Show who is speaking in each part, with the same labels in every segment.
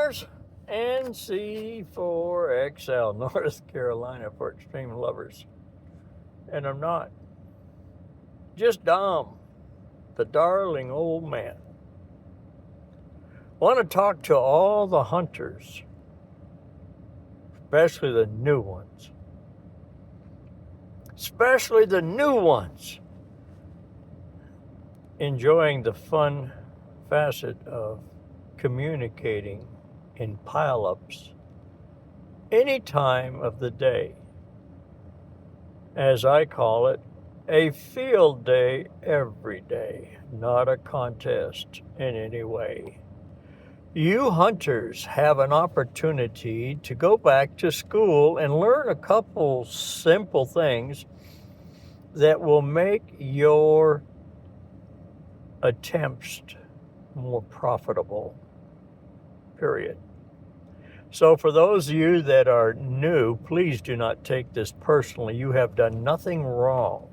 Speaker 1: cars, NC4XL, North Carolina for extreme lovers. And I'm not. Just Dom, the darling old man. Want to talk to all the hunters, especially the new ones. Especially the new ones. Enjoying the fun facet of communicating in pileups any time of the day. As I call it, a field day every day, not a contest in any way. You hunters have an opportunity to go back to school and learn a couple simple things that will make your attempts more profitable, period. So for those of you that are new, please do not take this personally. You have done nothing wrong.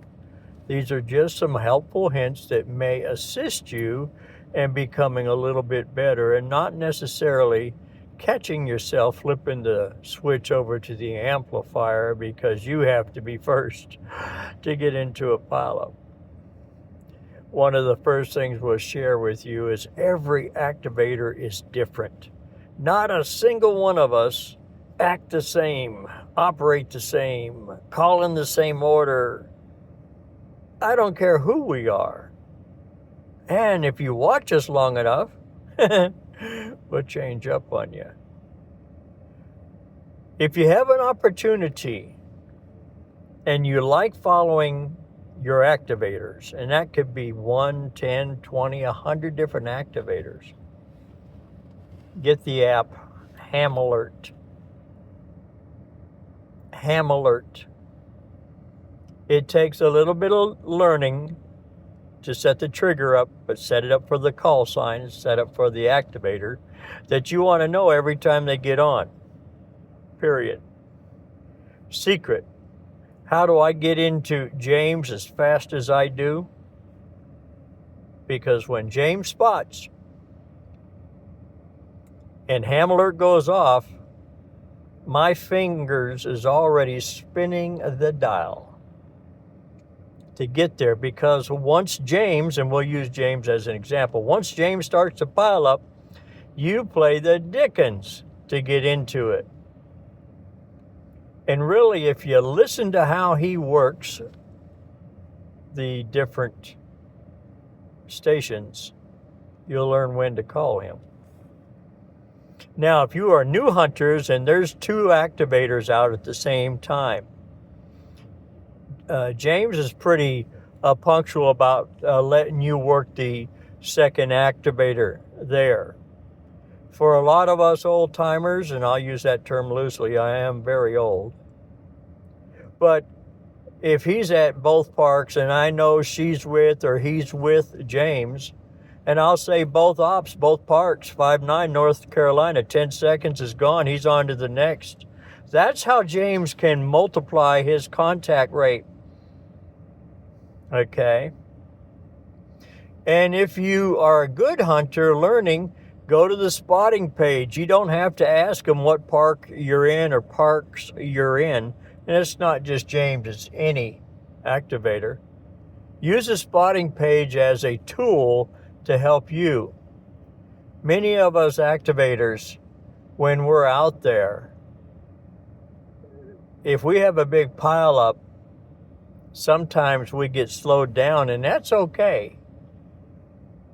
Speaker 1: These are just some helpful hints that may assist you in becoming a little bit better and not necessarily catching yourself flipping the switch over to the amplifier because you have to be first to get into a pileup. One of the first things we'll share with you is every activator is different. Not a single one of us act the same, operate the same, call in the same order. I don't care who we are. And if you watch us long enough, we'll change up on you. If you have an opportunity and you like following your activators, and that could be 1, 10, 20, 100 different activators, get the app Ham Alert. Ham Alert. It takes a little bit of learning to set the trigger up, but set it up for the call sign, set up for the activator that you want to know every time they get on. Period. Secret. How do I get into James as fast as I do? Because when James spots and Ham Alert goes off, my fingers is already spinning the dial to get there, because once James, and we'll use James as an example, once James starts to pile up, you play the dickens to get into it. And really, if you listen to how he works the different stations, you'll learn when to call him. Now, if you are new hunters and there's 2 activators out at the same time, James is pretty punctual about letting you work the second activator there. For a lot of us old timers, and I'll use that term loosely, I am very old. But if he's at both parks and I know she's with or he's with James, and I'll say both ops, both parks, 5-9 North Carolina, 10 seconds is gone, he's on to the next. That's how James can multiply his contact rate. Okay? And if you are a good hunter learning, go to the spotting page. You don't have to ask them what park you're in or parks you're in. And it's not just James, it's any activator. Use the spotting page as a tool to help you. Many of us activators, when we're out there, if we have a big pile up, sometimes we get slowed down, and that's okay.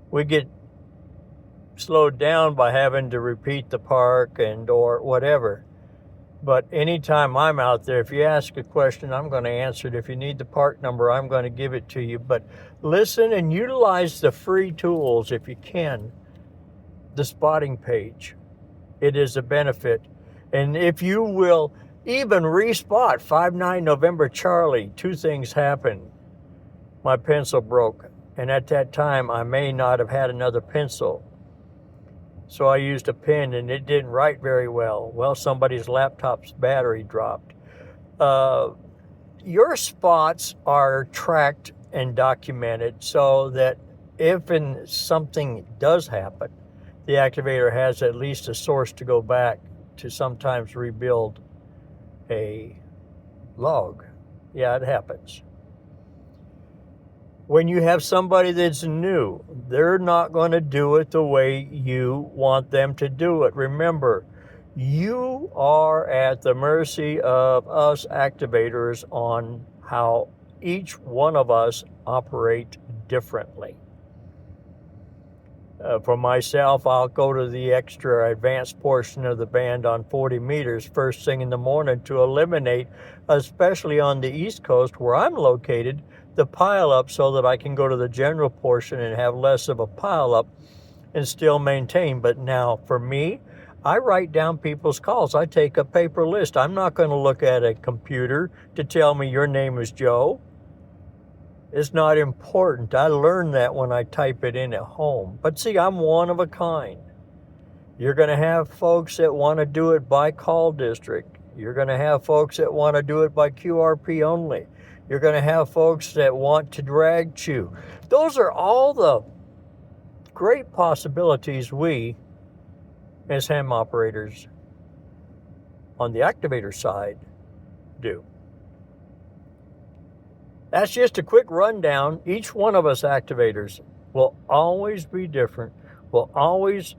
Speaker 1: We get slowed down by having to repeat the park and or whatever. But anytime I'm out there, if you ask a question, I'm going to answer it. If you need the park number, I'm going to give it to you. But listen and utilize the free tools if you can. The spotting page. It is a benefit. And if you will even respot 5-9 November Charlie, 2 things happened. My pencil broke. And at that time, I may not have had another pencil. So I used a pen, and it didn't write very well. Well, somebody's laptop's battery dropped. Your spots are tracked and documented so that if something does happen, the activator has at least a source to go back to sometimes rebuild a log. Yeah, it happens. When you have somebody that's new, they're not going to do it the way you want them to do it. Remember, you are at the mercy of us activators on how each one of us operate differently. For myself, I'll go to the extra advanced portion of the band on 40 meters first thing in the morning to eliminate, especially on the East Coast where I'm located, the pileup so that I can go to the general portion and have less of a pileup and still maintain. But now for me, I write down people's calls. I take a paper list. I'm not going to look at a computer to tell me your name is Joe. It's not important. I learned that when I type it in at home. But see, I'm one of a kind. You're going to have folks that want to do it by call district. You're going to have folks that want to do it by QRP only. You're going to have folks that want to drag chew. Those are all the great possibilities we, as ham operators on the activator side, do. That's just a quick rundown. Each one of us activators will always be different, will always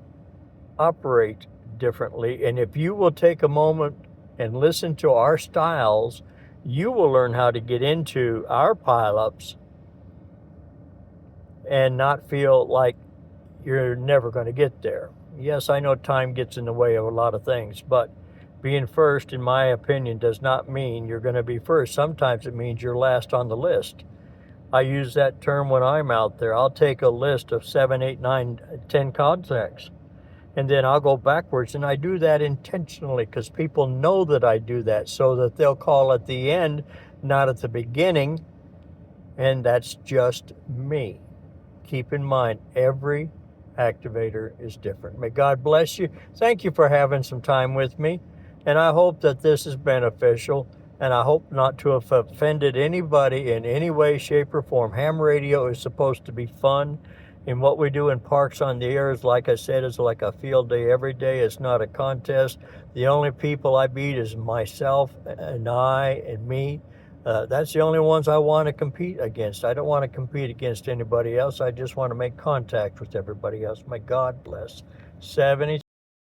Speaker 1: operate differently. And if you will take a moment and listen to our styles, you will learn how to get into our pileups and not feel like you're never going to get there. Yes, I know time gets in the way of a lot of things, but being first, in my opinion, does not mean you're going to be first. Sometimes it means you're last on the list. I use that term when I'm out there. I'll take a list of 7, 8, 9, 10 contacts, and then I'll go backwards, and I do that intentionally because people know that I do that so that they'll call at the end, not at the beginning, and that's just me. Keep in mind, every activator is different. May God bless you. Thank you for having some time with me. And I hope that this is beneficial, and I hope not to have offended anybody in any way, shape, or form. Ham radio is supposed to be fun, and what we do in Parks on the Air is, like I said, is like a field day every day. It's not a contest. The only people I beat is myself and me. That's the only ones I want to compete against. I don't want to compete against anybody else. I just want to make contact with everybody else. May God bless. 70